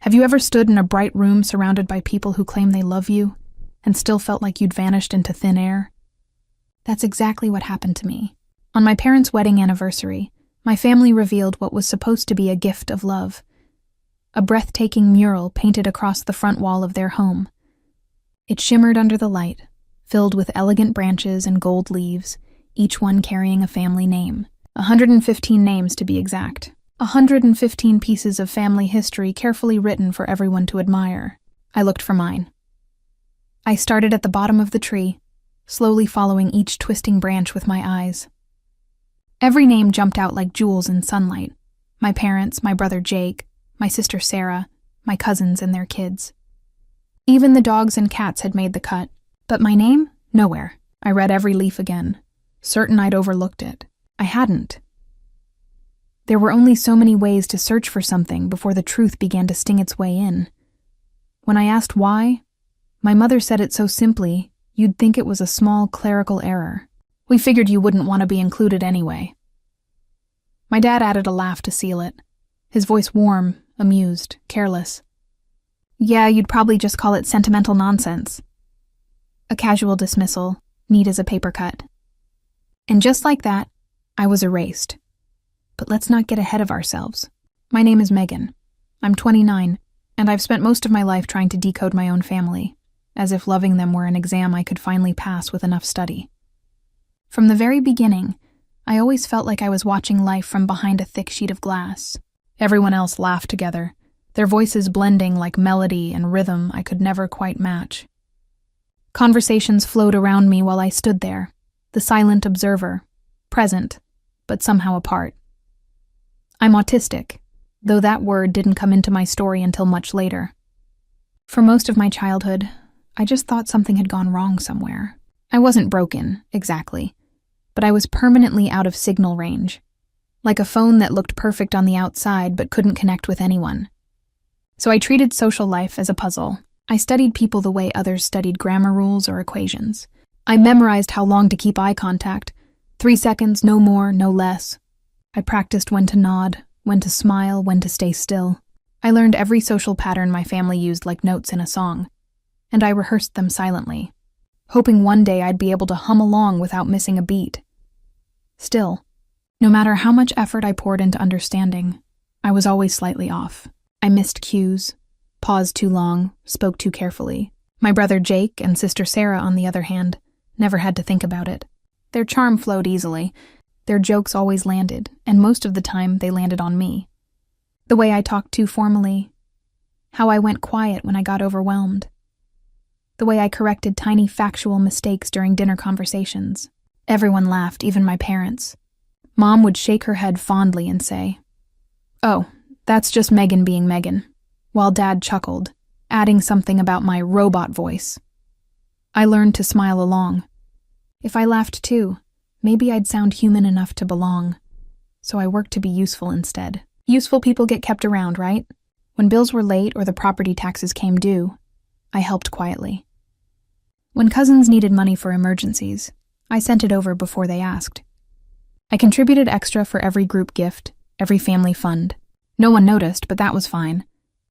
Have you ever stood in a bright room surrounded by people who claim they love you and still felt like you'd vanished into thin air? That's exactly what happened to me. On my parents' wedding anniversary, my family revealed what was supposed to be a gift of love. A breathtaking mural painted across the front wall of their home. It shimmered under the light, filled with elegant branches and gold leaves, each one carrying a family name. 115 names to be exact. 115 pieces of family history carefully written for everyone to admire. I looked for mine. I started at the bottom of the tree, slowly following each twisting branch with my eyes. Every name jumped out like jewels in sunlight. My parents, my brother Jake, my sister Sarah, my cousins and their kids. Even the dogs and cats had made the cut, but my name? Nowhere. I read every leaf again, certain I'd overlooked it. I hadn't. There were only so many ways to search for something before the truth began to sting its way in. When I asked why, my mother said it so simply, you'd think it was a small clerical error. We figured you wouldn't want to be included anyway. My dad added a laugh to seal it, his voice warm, amused, careless. Yeah, you'd probably just call it sentimental nonsense. A casual dismissal, neat as a paper cut. And just like that, I was erased. But let's not get ahead of ourselves. My name is Megan. I'm 29, and I've spent most of my life trying to decode my own family, as if loving them were an exam I could finally pass with enough study. From the very beginning, I always felt like I was watching life from behind a thick sheet of glass. Everyone else laughed together, their voices blending like melody and rhythm I could never quite match. Conversations flowed around me while I stood there, the silent observer, present, but somehow apart. I'm autistic, though that word didn't come into my story until much later. For most of my childhood, I just thought something had gone wrong somewhere. I wasn't broken, exactly, but I was permanently out of signal range, like a phone that looked perfect on the outside but couldn't connect with anyone. So I treated social life as a puzzle. I studied people the way others studied grammar rules or equations. I memorized how long to keep eye contact, 3 seconds, no more, no less. I practiced when to nod, when to smile, when to stay still. I learned every social pattern my family used like notes in a song, and I rehearsed them silently, hoping one day I'd be able to hum along without missing a beat. Still, no matter how much effort I poured into understanding, I was always slightly off. I missed cues, paused too long, spoke too carefully. My brother Jake and sister Sarah, on the other hand, never had to think about it. Their charm flowed easily. Their jokes always landed, and most of the time they landed on me. The way I talked too formally, how I went quiet when I got overwhelmed, the way I corrected tiny factual mistakes during dinner conversations. Everyone laughed, even my parents. Mom would shake her head fondly and say, "Oh, that's just Megan being Megan," while Dad chuckled, adding something about my robot voice. I learned to smile along. If I laughed too, maybe I'd sound human enough to belong. So I worked to be useful instead. Useful people get kept around, right? When bills were late or the property taxes came due, I helped quietly. When cousins needed money for emergencies, I sent it over before they asked. I contributed extra for every group gift, every family fund. No one noticed, but that was fine.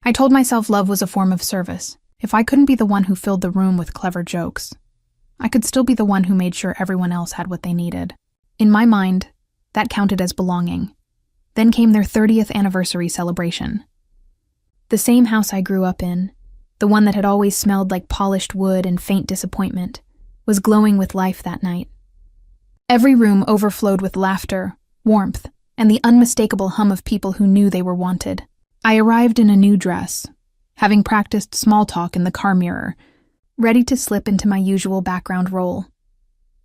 I told myself love was a form of service. If I couldn't be the one who filled the room with clever jokes, I could still be the one who made sure everyone else had what they needed. In my mind, that counted as belonging. Then came their 30th anniversary celebration. The same house I grew up in, the one that had always smelled like polished wood and faint disappointment, was glowing with life that night. Every room overflowed with laughter, warmth, and the unmistakable hum of people who knew they were wanted. I arrived in a new dress, having practiced small talk in the car mirror, ready to slip into my usual background role.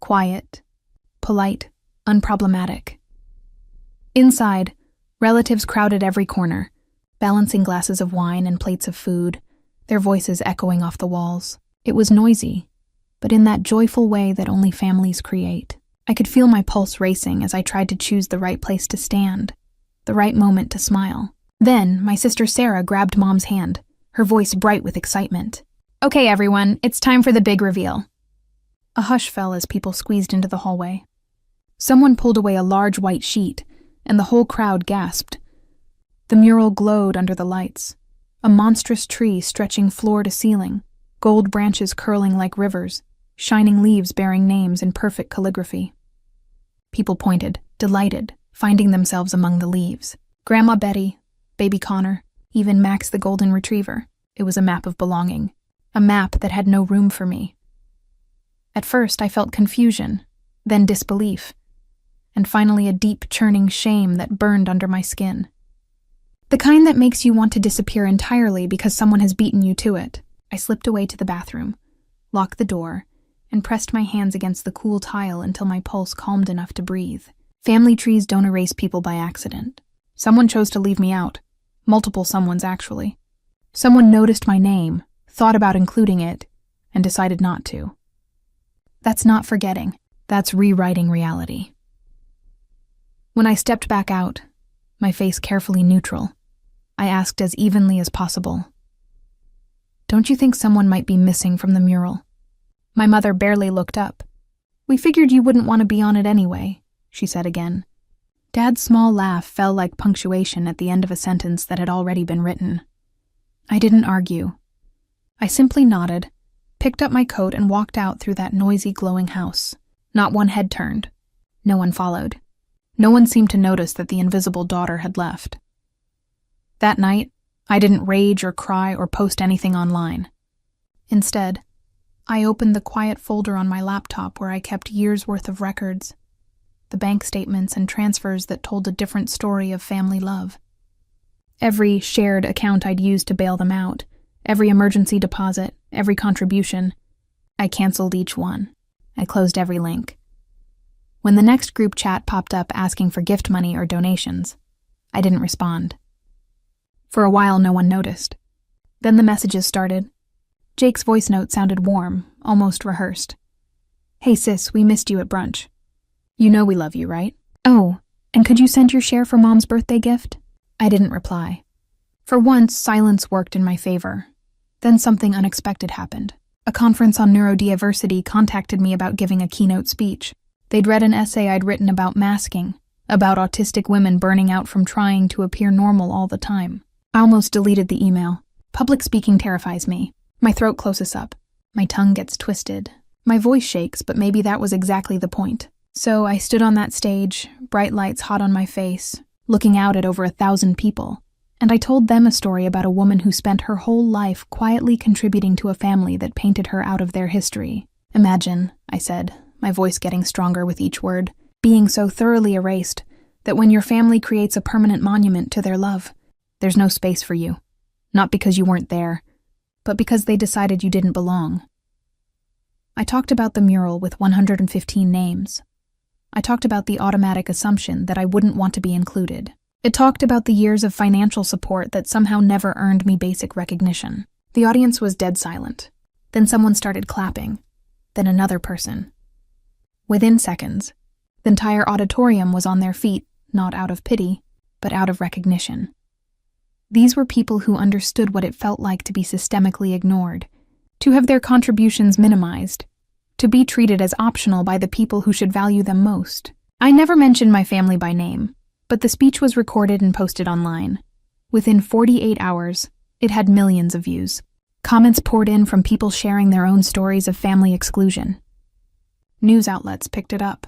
Quiet, polite, unproblematic. Inside, relatives crowded every corner, balancing glasses of wine and plates of food, their voices echoing off the walls. It was noisy, but in that joyful way that only families create. I could feel my pulse racing as I tried to choose the right place to stand, the right moment to smile. Then, my sister Sarah grabbed Mom's hand, her voice bright with excitement. "Okay, everyone, it's time for the big reveal." A hush fell as people squeezed into the hallway. Someone pulled away a large white sheet, and the whole crowd gasped. The mural glowed under the lights, A monstrous tree stretching floor to ceiling, gold branches curling like rivers, shining leaves bearing names in perfect calligraphy. People pointed, delighted, finding themselves among the leaves. Grandma Betty, Baby Connor, even Max the golden retriever. It was a map of belonging, a map that had no room for me. At first I felt confusion, then disbelief, and finally a deep churning shame that burned under my skin. The kind that makes you want to disappear entirely because someone has beaten you to it. I slipped away to the bathroom, locked the door, and pressed my hands against the cool tile until my pulse calmed enough to breathe. Family trees don't erase people by accident. Someone chose to leave me out. Multiple someones, actually. Someone noticed my name, thought about including it, and decided not to. That's not forgetting. That's rewriting reality. When I stepped back out, my face carefully neutral, I asked as evenly as possible, "Don't you think someone might be missing from the mural?" My mother barely looked up. "We figured you wouldn't want to be on it anyway," she said again. Dad's small laugh fell like punctuation at the end of a sentence that had already been written. I didn't argue. I simply nodded, picked up my coat and walked out through that noisy, glowing house. Not one head turned. No one followed. No one seemed to notice that the invisible daughter had left. That night, I didn't rage or cry or post anything online. Instead, I opened the quiet folder on my laptop where I kept years' worth of records, the bank statements and transfers that told a different story of family love. Every shared account I'd used to bail them out, every emergency deposit, every contribution, I canceled each one. I closed every link. When the next group chat popped up asking for gift money or donations, I didn't respond. For a while, no one noticed. Then the messages started. Jake's voice note sounded warm, almost rehearsed. "Hey sis, we missed you at brunch. You know we love you, right? Oh, and could you send your share for Mom's birthday gift?" I didn't reply. For once, silence worked in my favor. Then something unexpected happened. A conference on neurodiversity contacted me about giving a keynote speech. They'd read an essay I'd written about masking, about autistic women burning out from trying to appear normal all the time. I almost deleted the email. Public speaking terrifies me. My throat closes up. My tongue gets twisted. My voice shakes, but maybe that was exactly the point. So I stood on that stage, bright lights hot on my face, looking out at over 1,000 people, and I told them a story about a woman who spent her whole life quietly contributing to a family that painted her out of their history. Imagine, I said, my voice getting stronger with each word, being so thoroughly erased that when your family creates a permanent monument to their love, there's no space for you. Not because you weren't there, but because they decided you didn't belong. I talked about the mural with 115 names. I talked about the automatic assumption that I wouldn't want to be included. It talked about the years of financial support that somehow never earned me basic recognition. The audience was dead silent. Then someone started clapping. Then another person. Within seconds, the entire auditorium was on their feet, not out of pity, but out of recognition. These were people who understood what it felt like to be systemically ignored, to have their contributions minimized, to be treated as optional by the people who should value them most. I never mentioned my family by name, but the speech was recorded and posted online. Within 48 hours, it had millions of views. Comments poured in from people sharing their own stories of family exclusion. News outlets picked it up.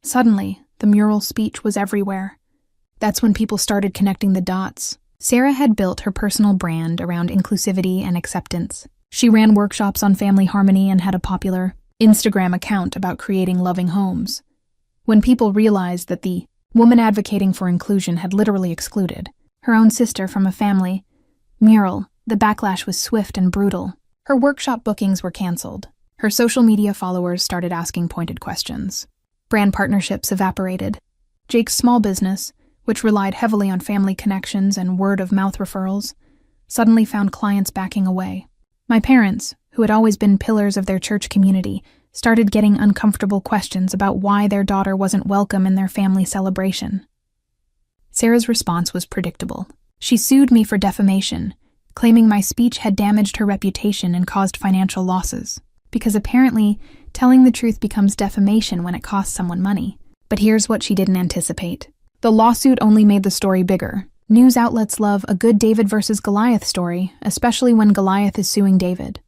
Suddenly, the mural speech was everywhere. That's when people started connecting the dots. Sarah had built her personal brand around inclusivity and acceptance. She ran workshops on family harmony and had a popular Instagram account about creating loving homes. When people realized that the woman advocating for inclusion had literally excluded her own sister from a family mural, the backlash was swift and brutal. Her workshop bookings were canceled. Her social media followers started asking pointed questions. Brand partnerships evaporated. Jake's small business, which relied heavily on family connections and word-of-mouth referrals, suddenly found clients backing away. My parents, who had always been pillars of their church community, started getting uncomfortable questions about why their daughter wasn't welcome in their family celebration. Sarah's response was predictable. She sued me for defamation, claiming my speech had damaged her reputation and caused financial losses, because apparently telling the truth becomes defamation when it costs someone money. But here's what she didn't anticipate. The lawsuit only made the story bigger. News outlets love a good David versus Goliath story, especially when Goliath is suing David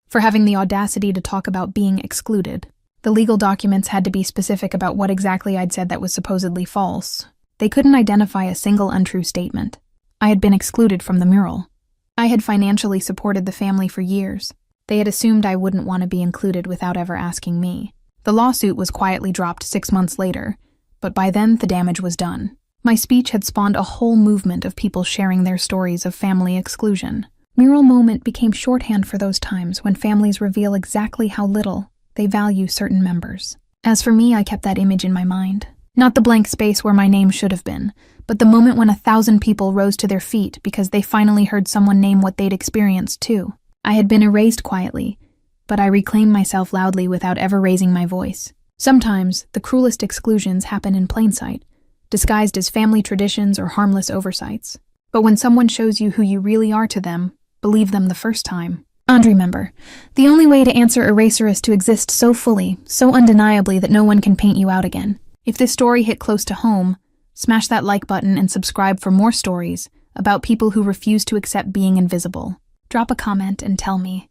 for having the audacity to talk about being excluded. The legal documents had to be specific about what exactly I'd said that was supposedly false. They couldn't identify a single untrue statement. I had been excluded from the mural. I had financially supported the family for years. They had assumed I wouldn't want to be included without ever asking me. The lawsuit was quietly dropped 6 months later, but by then the damage was done. My speech had spawned a whole movement of people sharing their stories of family exclusion. Mural moment became shorthand for those times when families reveal exactly how little they value certain members. As for me, I kept that image in my mind. Not the blank space where my name should have been, but the moment when 1,000 people rose to their feet because they finally heard someone name what they'd experienced too. I had been erased quietly, but I reclaimed myself loudly without ever raising my voice. Sometimes, the cruelest exclusions happen in plain sight, disguised as family traditions or harmless oversights. But when someone shows you who you really are to them, believe them the first time. And remember, the only way to answer eraser is to exist so fully, so undeniably that no one can paint you out again. If this story hit close to home, smash that like button and subscribe for more stories about people who refuse to accept being invisible. Drop a comment and tell me,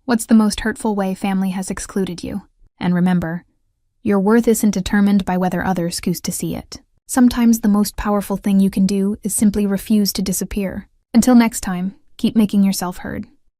what's the most hurtful way family has excluded you? And remember, your worth isn't determined by whether others choose to see it. Sometimes the most powerful thing you can do is simply refuse to disappear. Until next time, keep making yourself heard.